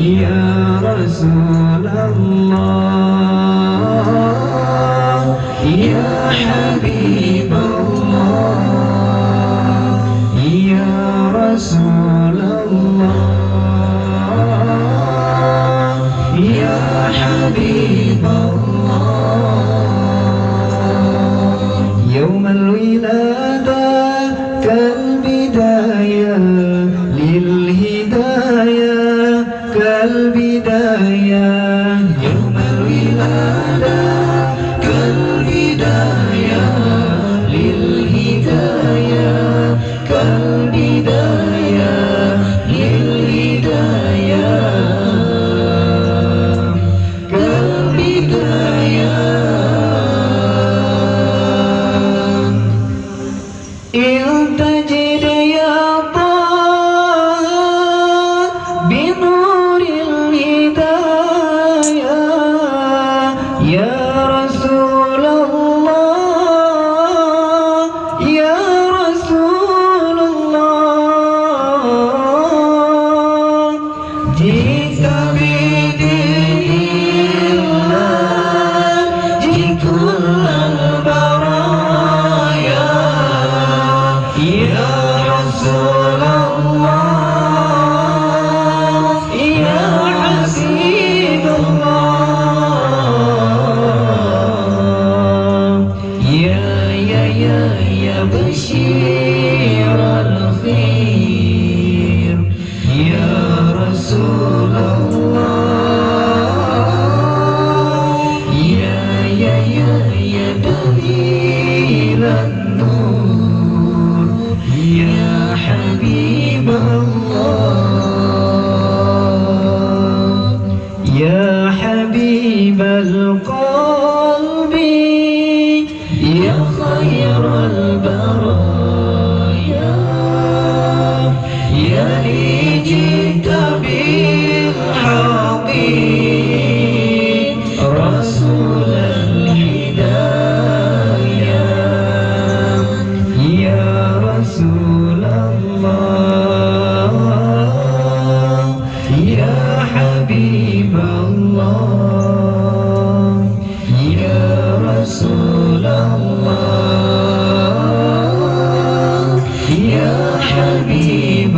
ya Rasulullah, ya Habiballah, ya Rasulullah, ya Habiballah. Yawmal wiladah kalbidayah lil hidayah kalbidayah. Yawmal wiladah kalbidayah lil hidayah kalbidayah lil hidayah kalbidayah. Iltajid ya Allah binuril hidayah ya Rasulullah, ya Rasulullah. Jika bidinillah jikullal baraya, ya Rasulullah, ya Habibullah, ya basyiral khair, ya Rasulullah, ya dalilan nur, ya Habiballah, ya habibal qalbi, ya khairal baraya, ya ijita bil habib rasul al hidayah, ya Rasulullah, ya Habiballah, ya Rasulullah, ya Habiballah.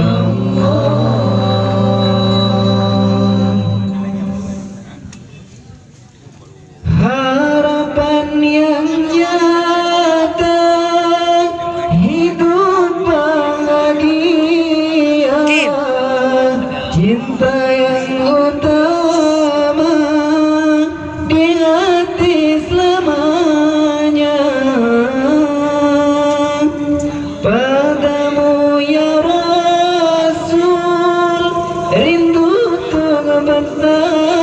Harapan yang nyata, hidup bahagia, cinta yang utama di hati selamanya. Padamu ya Rasul, rindu untuk bersama.